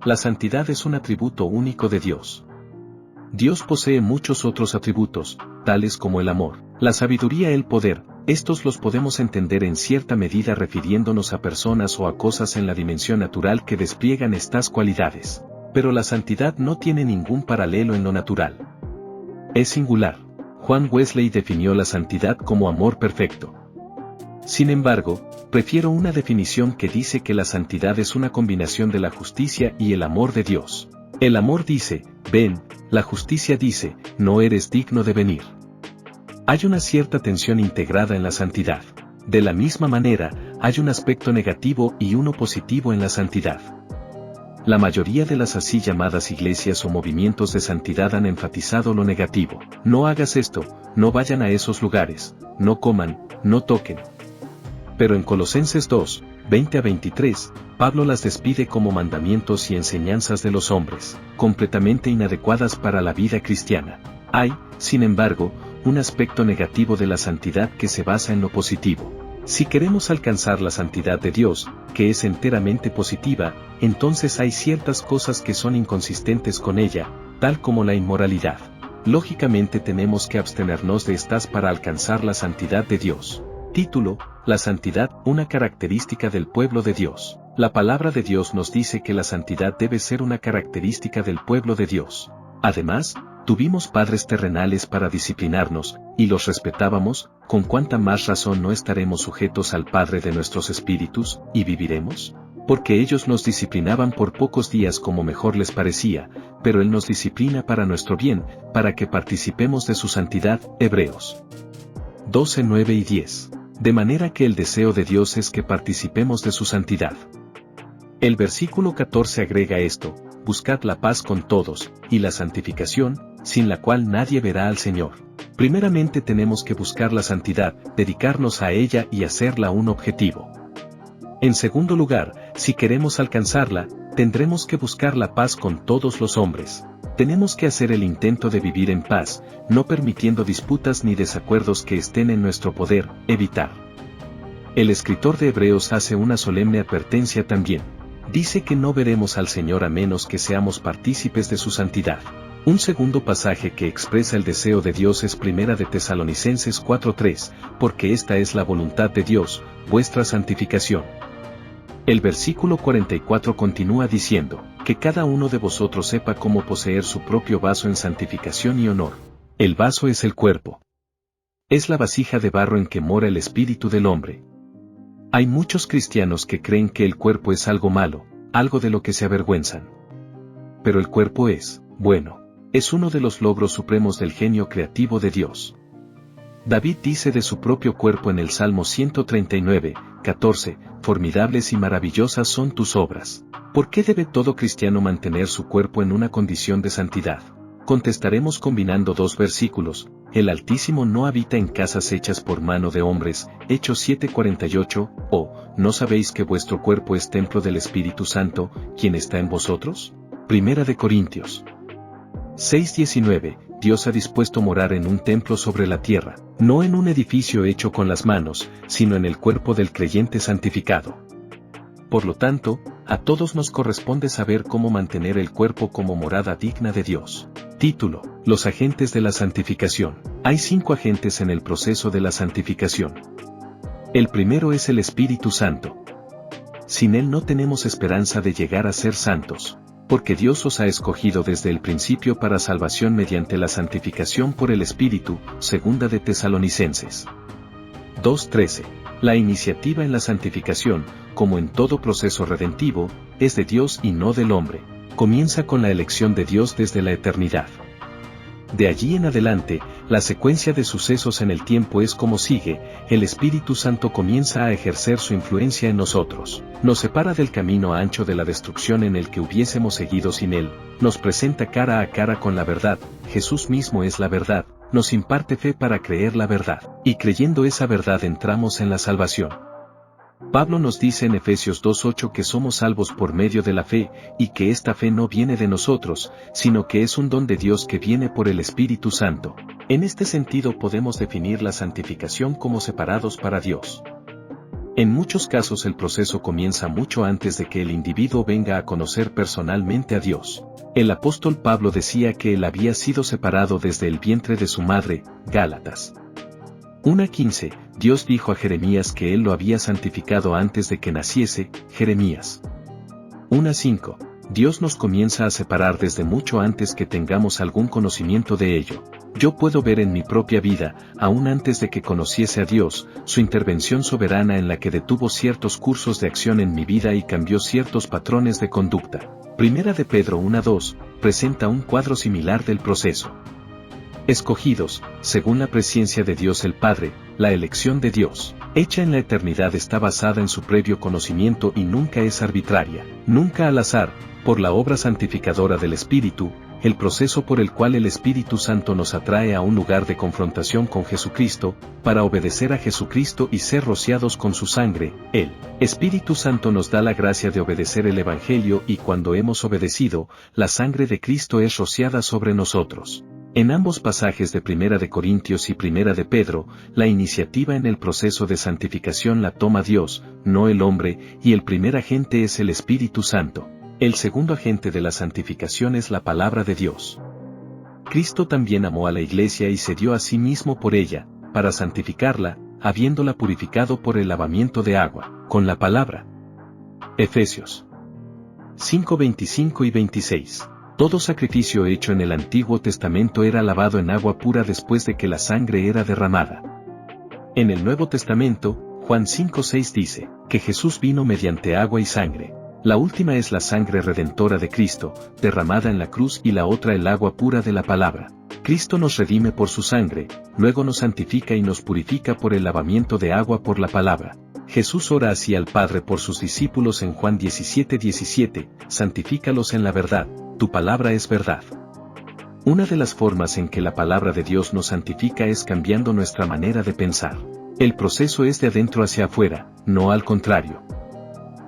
La santidad es un atributo único de Dios. Dios posee muchos otros atributos, tales como el amor, la sabiduría y el poder. Estos los podemos entender en cierta medida refiriéndonos a personas o a cosas en la dimensión natural que despliegan estas cualidades. Pero la santidad no tiene ningún paralelo en lo natural. Es singular. Juan Wesley definió la santidad como amor perfecto. Sin embargo, prefiero una definición que dice que la santidad es una combinación de la justicia y el amor de Dios. El amor dice, ven, la justicia dice, no eres digno de venir. Hay una cierta tensión integrada en la santidad. De la misma manera, hay un aspecto negativo y uno positivo en la santidad. La mayoría de las así llamadas iglesias o movimientos de santidad han enfatizado lo negativo. No hagas esto, no vayan a esos lugares, no coman, no toquen. Pero en Colosenses 2, 20-23, Pablo las despide como mandamientos y enseñanzas de los hombres, completamente inadecuadas para la vida cristiana. Hay, sin embargo, un aspecto negativo de la santidad que se basa en lo positivo. Si queremos alcanzar la santidad de Dios, que es enteramente positiva, entonces hay ciertas cosas que son inconsistentes con ella, tal como la inmoralidad. Lógicamente tenemos que abstenernos de estas para alcanzar la santidad de Dios. Título: La santidad, una característica del pueblo de Dios. La palabra de Dios nos dice que la santidad debe ser una característica del pueblo de Dios. Además, tuvimos padres terrenales para disciplinarnos, y los respetábamos, ¿con cuánta más razón no estaremos sujetos al Padre de nuestros espíritus, y viviremos? Porque ellos nos disciplinaban por pocos días como mejor les parecía, pero Él nos disciplina para nuestro bien, para que participemos de su santidad. Hebreos 12, 9 y 10. De manera que el deseo de Dios es que participemos de su santidad. El versículo 14 agrega esto: buscad la paz con todos, y la santificación, sin la cual nadie verá al Señor. Primeramente tenemos que buscar la santidad, dedicarnos a ella y hacerla un objetivo. En segundo lugar, si queremos alcanzarla, tendremos que buscar la paz con todos los hombres. Tenemos que hacer el intento de vivir en paz, no permitiendo disputas ni desacuerdos que estén en nuestro poder evitar. El escritor de Hebreos hace una solemne advertencia también. Dice que no veremos al Señor a menos que seamos partícipes de su santidad. Un segundo pasaje que expresa el deseo de Dios es Primera de Tesalonicenses 4:3, porque esta es la voluntad de Dios, vuestra santificación. El versículo 44 continúa diciendo, que cada uno de vosotros sepa cómo poseer su propio vaso en santificación y honor. El vaso es el cuerpo. Es la vasija de barro en que mora el espíritu del hombre. Hay muchos cristianos que creen que el cuerpo es algo malo, algo de lo que se avergüenzan. Pero el cuerpo es, bueno, es uno de los logros supremos del genio creativo de Dios. David dice de su propio cuerpo en el Salmo 139, 14, formidables y maravillosas son tus obras. ¿Por qué debe todo cristiano mantener su cuerpo en una condición de santidad? Contestaremos combinando dos versículos. El Altísimo no habita en casas hechas por mano de hombres, Hechos 7:48, o, ¿no sabéis que vuestro cuerpo es templo del Espíritu Santo, quien está en vosotros? Primera de Corintios 6:19, Dios ha dispuesto morar en un templo sobre la tierra, no en un edificio hecho con las manos, sino en el cuerpo del creyente santificado. Por lo tanto, a todos nos corresponde saber cómo mantener el cuerpo como morada digna de Dios. Título: Los agentes de la santificación. Hay 5 agentes en el proceso de la santificación. El primero es el Espíritu Santo. Sin él no tenemos esperanza de llegar a ser santos, porque Dios os ha escogido desde el principio para salvación mediante la santificación por el Espíritu. Segunda de Tesalonicenses 2:13. La iniciativa en la santificación, como en todo proceso redentivo, es de Dios y no del hombre. Comienza con la elección de Dios desde la eternidad. De allí en adelante, la secuencia de sucesos en el tiempo es como sigue: el Espíritu Santo comienza a ejercer su influencia en nosotros, nos separa del camino ancho de la destrucción en el que hubiésemos seguido sin él, nos presenta cara a cara con la verdad, Jesús mismo es la verdad, nos imparte fe para creer la verdad, y creyendo esa verdad entramos en la salvación. Pablo nos dice en Efesios 2:8 que somos salvos por medio de la fe, y que esta fe no viene de nosotros, sino que es un don de Dios que viene por el Espíritu Santo. En este sentido podemos definir la santificación como separados para Dios. En muchos casos el proceso comienza mucho antes de que el individuo venga a conocer personalmente a Dios. El apóstol Pablo decía que él había sido separado desde el vientre de su madre, Gálatas 1:15, Dios dijo a Jeremías que él lo había santificado antes de que naciese, Jeremías 1:5, Dios nos comienza a separar desde mucho antes que tengamos algún conocimiento de ello. Yo puedo ver en mi propia vida, aún antes de que conociese a Dios, su intervención soberana en la que detuvo ciertos cursos de acción en mi vida y cambió ciertos patrones de conducta. Primera de Pedro 1:2, presenta un cuadro similar del proceso. Escogidos, según la presciencia de Dios el Padre, la elección de Dios, hecha en la eternidad está basada en su previo conocimiento y nunca es arbitraria, nunca al azar, por la obra santificadora del Espíritu, el proceso por el cual el Espíritu Santo nos atrae a un lugar de confrontación con Jesucristo, para obedecer a Jesucristo y ser rociados con su sangre. El Espíritu Santo nos da la gracia de obedecer el Evangelio y cuando hemos obedecido, la sangre de Cristo es rociada sobre nosotros. En ambos pasajes de Primera de Corintios y Primera de Pedro, la iniciativa en el proceso de santificación la toma Dios, no el hombre, y el primer agente es el Espíritu Santo. El segundo agente de la santificación es la palabra de Dios. Cristo también amó a la Iglesia y se dio a sí mismo por ella, para santificarla, habiéndola purificado por el lavamiento de agua, con la palabra. Efesios 5:25 y 26. Todo sacrificio hecho en el Antiguo Testamento era lavado en agua pura después de que la sangre era derramada. En el Nuevo Testamento, Juan 5:6 dice, que Jesús vino mediante agua y sangre. La última es la sangre redentora de Cristo, derramada en la cruz y la otra el agua pura de la palabra. Cristo nos redime por su sangre, luego nos santifica y nos purifica por el lavamiento de agua por la palabra. Jesús ora así al Padre por sus discípulos en Juan 17:17, santifícalos en la verdad, tu palabra es verdad. Una de las formas en que la palabra de Dios nos santifica es cambiando nuestra manera de pensar. El proceso es de adentro hacia afuera, no al contrario.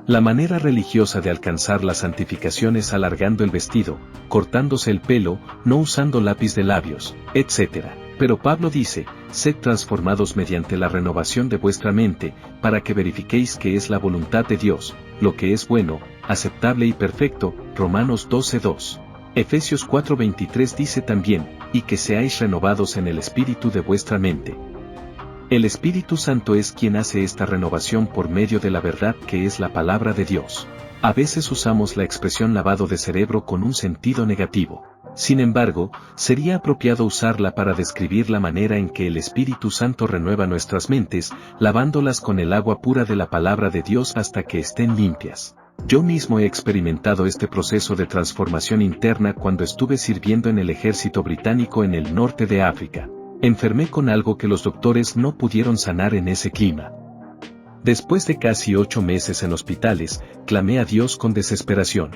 La manera religiosa de alcanzar la santificación es alargando el vestido, cortándose el pelo, no usando lápiz de labios, etc. Pero Pablo dice, sed transformados mediante la renovación de vuestra mente, para que verifiquéis qué es la voluntad de Dios, lo que es bueno, aceptable y perfecto, Romanos 12:2. Efesios 4:23 dice también, y que seáis renovados en el espíritu de vuestra mente. El Espíritu Santo es quien hace esta renovación por medio de la verdad que es la palabra de Dios. A veces usamos la expresión lavado de cerebro con un sentido negativo. Sin embargo, sería apropiado usarla para describir la manera en que el Espíritu Santo renueva nuestras mentes, lavándolas con el agua pura de la palabra de Dios hasta que estén limpias. Yo mismo he experimentado este proceso de transformación interna cuando estuve sirviendo en el ejército británico en el norte de África. Enfermé con algo que los doctores no pudieron sanar en ese clima. Después de casi 8 meses en hospitales, clamé a Dios con desesperación.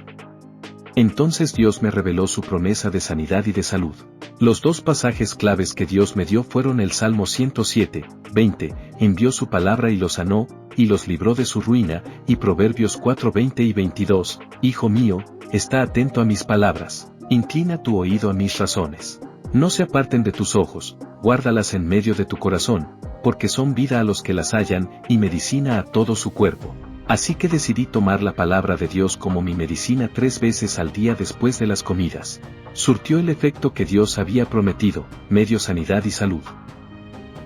Entonces Dios me reveló su promesa de sanidad y de salud. Los dos pasajes claves que Dios me dio fueron el Salmo 107:20, envió su palabra y los sanó, y los libró de su ruina, y Proverbios 4:20 y 22, Hijo mío, está atento a mis palabras, inclina tu oído a mis razones. No se aparten de tus ojos, guárdalas en medio de tu corazón, porque son vida a los que las hallan, y medicina a todo su cuerpo. Así que decidí tomar la palabra de Dios como mi medicina 3 veces al día después de las comidas. Surtió el efecto que Dios había prometido, me dio sanidad y salud.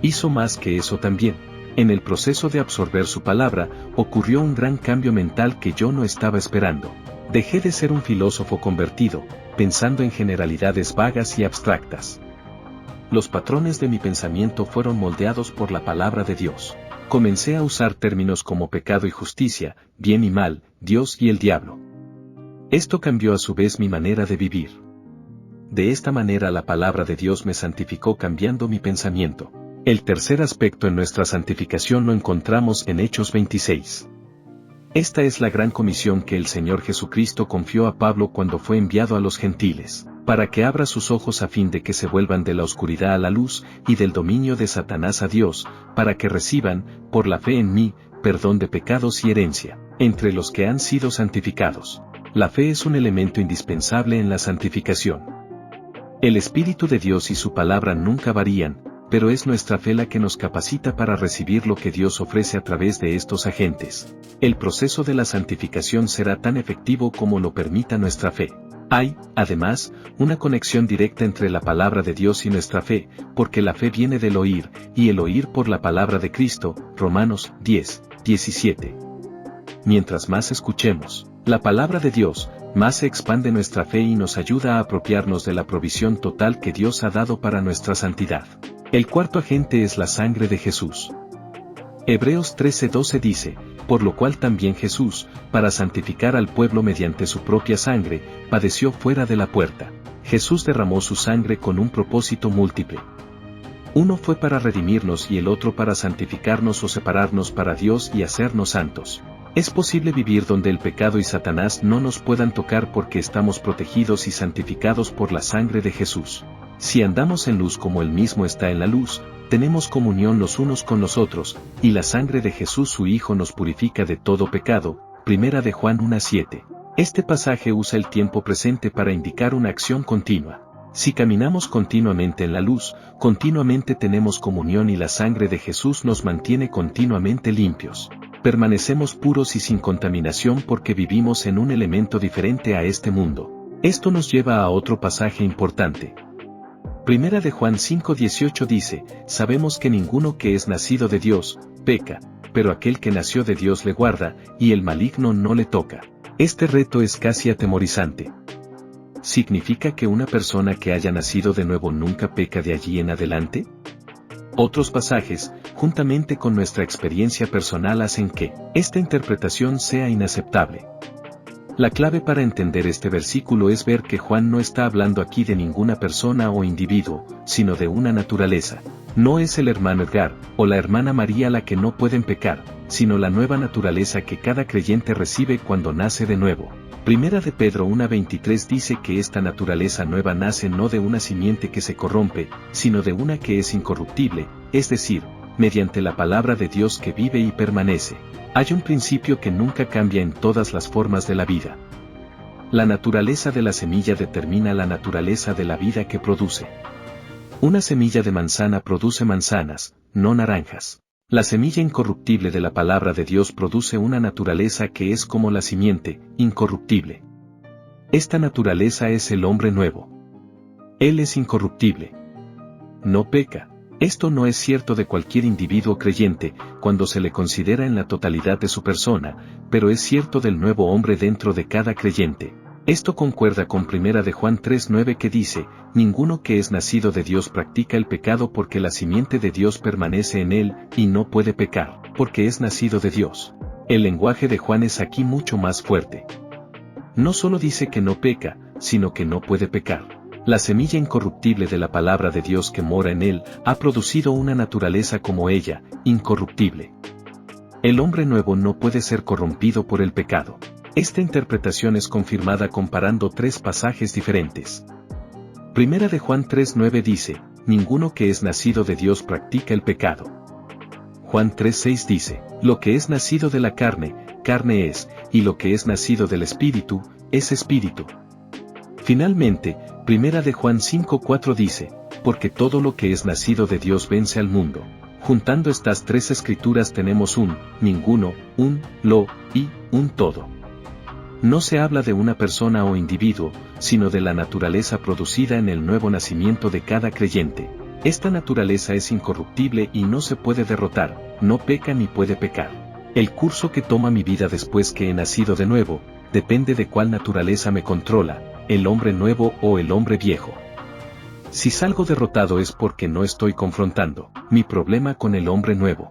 Hizo más que eso también. En el proceso de absorber su palabra, ocurrió un gran cambio mental que yo no estaba esperando. Dejé de ser un filósofo convertido, pensando en generalidades vagas y abstractas. Los patrones de mi pensamiento fueron moldeados por la palabra de Dios. Comencé a usar términos como pecado y justicia, bien y mal, Dios y el diablo. Esto cambió a su vez mi manera de vivir. De esta manera la palabra de Dios me santificó cambiando mi pensamiento. El tercer aspecto en nuestra santificación lo encontramos en Hechos 26. Esta es la gran comisión que el Señor Jesucristo confió a Pablo cuando fue enviado a los gentiles, para que abra sus ojos a fin de que se vuelvan de la oscuridad a la luz, y del dominio de Satanás a Dios, para que reciban, por la fe en mí, perdón de pecados y herencia, entre los que han sido santificados. La fe es un elemento indispensable en la santificación. El Espíritu de Dios y su palabra nunca varían, pero es nuestra fe la que nos capacita para recibir lo que Dios ofrece a través de estos agentes. El proceso de la santificación será tan efectivo como lo permita nuestra fe. Hay, además, una conexión directa entre la palabra de Dios y nuestra fe, porque la fe viene del oír, y el oír por la palabra de Cristo, Romanos 10, 17. Mientras más escuchemos la palabra de Dios, más se expande nuestra fe y nos ayuda a apropiarnos de la provisión total que Dios ha dado para nuestra santidad. El cuarto agente es la sangre de Jesús. Hebreos 13:12 dice, por lo cual también Jesús, para santificar al pueblo mediante su propia sangre, padeció fuera de la puerta. Jesús derramó su sangre con un propósito múltiple. Uno fue para redimirnos y el otro para santificarnos o separarnos para Dios y hacernos santos. Es posible vivir donde el pecado y Satanás no nos puedan tocar porque estamos protegidos y santificados por la sangre de Jesús. Si andamos en luz como Él mismo está en la luz, tenemos comunión los unos con los otros, y la sangre de Jesús su Hijo nos purifica de todo pecado. 1 de Juan 1:7. Este pasaje usa el tiempo presente para indicar una acción continua. Si caminamos continuamente en la luz, continuamente tenemos comunión y la sangre de Jesús nos mantiene continuamente limpios. Permanecemos puros y sin contaminación porque vivimos en un elemento diferente a este mundo. Esto nos lleva a otro pasaje importante. 1 de Juan 5:18 dice, sabemos que ninguno que es nacido de Dios, peca, pero aquel que nació de Dios le guarda, y el maligno no le toca. Este reto es casi atemorizante. ¿Significa que una persona que haya nacido de nuevo nunca peca de allí en adelante? Otros pasajes, juntamente con nuestra experiencia personal, hacen que esta interpretación sea inaceptable. La clave para entender este versículo es ver que Juan no está hablando aquí de ninguna persona o individuo, sino de una naturaleza. No es el hermano Edgar o la hermana María la que no pueden pecar, sino la nueva naturaleza que cada creyente recibe cuando nace de nuevo. 1 de Pedro 1:23 dice que esta naturaleza nueva nace no de una simiente que se corrompe, sino de una que es incorruptible, es decir, mediante la palabra de Dios que vive y permanece. Hay un principio que nunca cambia en todas las formas de la vida. La naturaleza de la semilla determina la naturaleza de la vida que produce. Una semilla de manzana produce manzanas, no naranjas. La semilla incorruptible de la palabra de Dios produce una naturaleza que es como la simiente, incorruptible. Esta naturaleza es el hombre nuevo. Él es incorruptible. No peca. Esto no es cierto de cualquier individuo creyente, cuando se le considera en la totalidad de su persona, pero es cierto del nuevo hombre dentro de cada creyente. Esto concuerda con 1 de Juan 3:9 que dice, ninguno que es nacido de Dios practica el pecado porque la simiente de Dios permanece en él, y no puede pecar, porque es nacido de Dios. El lenguaje de Juan es aquí mucho más fuerte. No solo dice que no peca, sino que no puede pecar. La semilla incorruptible de la palabra de Dios que mora en él, ha producido una naturaleza como ella, incorruptible. El hombre nuevo no puede ser corrompido por el pecado. Esta interpretación es confirmada comparando tres pasajes diferentes. 1 de Juan 3:9 dice, ninguno que es nacido de Dios practica el pecado. Juan 3:6 dice, lo que es nacido de la carne, carne es, y lo que es nacido del Espíritu, es Espíritu. Finalmente, 1 de Juan 5:4 dice, porque todo lo que es nacido de Dios vence al mundo. Juntando estas tres escrituras tenemos un, ninguno, un, lo, y, un todo. No se habla de una persona o individuo, sino de la naturaleza producida en el nuevo nacimiento de cada creyente. Esta naturaleza es incorruptible y no se puede derrotar, no peca ni puede pecar. El curso que toma mi vida después que he nacido de nuevo, depende de cuál naturaleza me controla, el hombre nuevo o el hombre viejo. Si salgo derrotado es porque no estoy confrontando mi problema con el hombre nuevo.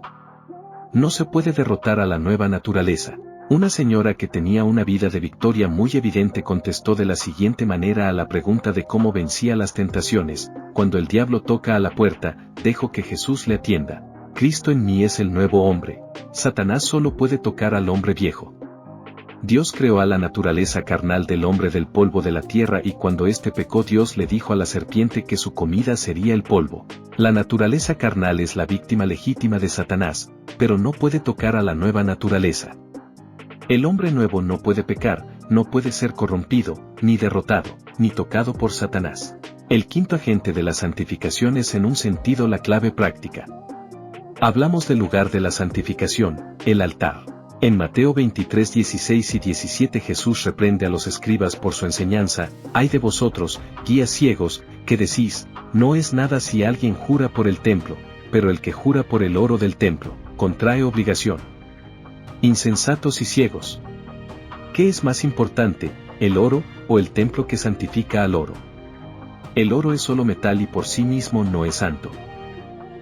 No se puede derrotar a la nueva naturaleza. Una señora que tenía una vida de victoria muy evidente contestó de la siguiente manera a la pregunta de cómo vencía las tentaciones: cuando el diablo toca a la puerta, dejo que Jesús le atienda. Cristo en mí es el nuevo hombre. Satanás solo puede tocar al hombre viejo. Dios creó a la naturaleza carnal del hombre del polvo de la tierra y cuando éste pecó Dios le dijo a la serpiente que su comida sería el polvo. La naturaleza carnal es la víctima legítima de Satanás, pero no puede tocar a la nueva naturaleza. El hombre nuevo no puede pecar, no puede ser corrompido, ni derrotado, ni tocado por Satanás. El quinto agente de la santificación es en un sentido la clave práctica. Hablamos del lugar de la santificación, el altar. En Mateo 23, 16 y 17 Jesús reprende a los escribas por su enseñanza: «Ay de vosotros, guías ciegos, que decís, no es nada si alguien jura por el templo, pero el que jura por el oro del templo, contrae obligación». Insensatos y ciegos. ¿Qué es más importante, el oro, o el templo que santifica al oro? El oro es solo metal y por sí mismo no es santo.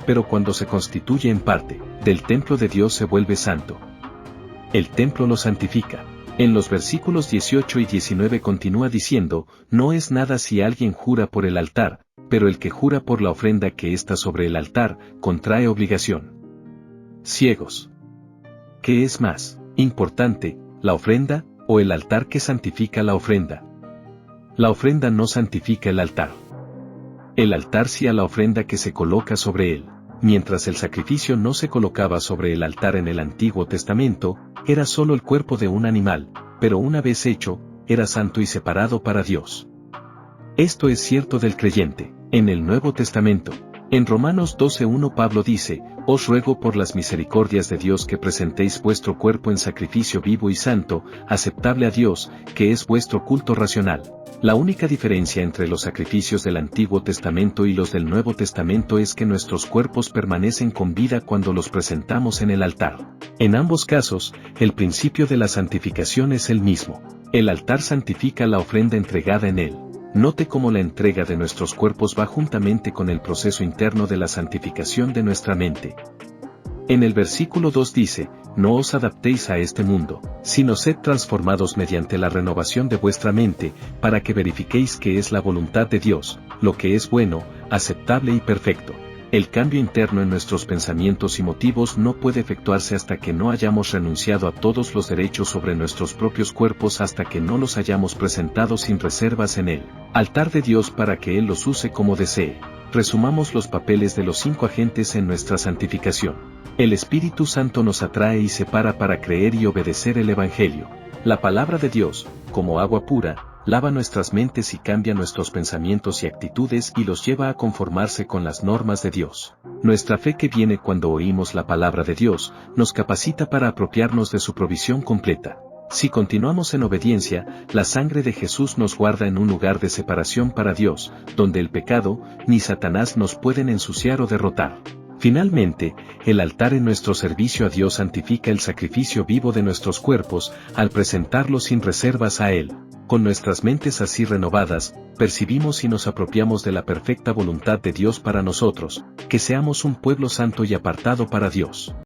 Pero cuando se constituye en parte del templo de Dios se vuelve santo. El templo lo santifica. En los versículos 18 y 19 continúa diciendo: «No es nada si alguien jura por el altar, pero el que jura por la ofrenda que está sobre el altar, contrae obligación». Ciegos. ¿Qué es más importante, la ofrenda, o el altar que santifica la ofrenda? La ofrenda no santifica el altar. El altar sí a la ofrenda que se coloca sobre él. Mientras el sacrificio no se colocaba sobre el altar en el Antiguo Testamento, era solo el cuerpo de un animal, pero una vez hecho, era santo y separado para Dios. Esto es cierto del creyente, en el Nuevo Testamento. En Romanos 12:1 Pablo dice: «Os ruego por las misericordias de Dios que presentéis vuestro cuerpo en sacrificio vivo y santo, aceptable a Dios, que es vuestro culto racional». La única diferencia entre los sacrificios del Antiguo Testamento y los del Nuevo Testamento es que nuestros cuerpos permanecen con vida cuando los presentamos en el altar. En ambos casos, el principio de la santificación es el mismo. El altar santifica la ofrenda entregada en él. Note cómo la entrega de nuestros cuerpos va juntamente con el proceso interno de la santificación de nuestra mente. En el versículo 2 dice: «No os adaptéis a este mundo, sino sed transformados mediante la renovación de vuestra mente, para que verifiquéis qué es la voluntad de Dios, lo que es bueno, aceptable y perfecto». El cambio interno en nuestros pensamientos y motivos no puede efectuarse hasta que no hayamos renunciado a todos los derechos sobre nuestros propios cuerpos, hasta que no los hayamos presentado sin reservas en el altar de Dios para que Él los use como desee. Resumamos los papeles de los 5 agentes en nuestra santificación. El Espíritu Santo nos atrae y separa para creer y obedecer el Evangelio. La palabra de Dios, como agua pura, lava nuestras mentes y cambia nuestros pensamientos y actitudes y los lleva a conformarse con las normas de Dios. Nuestra fe, que viene cuando oímos la palabra de Dios, nos capacita para apropiarnos de su provisión completa. Si continuamos en obediencia, la sangre de Jesús nos guarda en un lugar de separación para Dios, donde el pecado, ni Satanás nos pueden ensuciar o derrotar. Finalmente, el altar en nuestro servicio a Dios santifica el sacrificio vivo de nuestros cuerpos, al presentarlo sin reservas a Él. Con nuestras mentes así renovadas, percibimos y nos apropiamos de la perfecta voluntad de Dios para nosotros, que seamos un pueblo santo y apartado para Dios.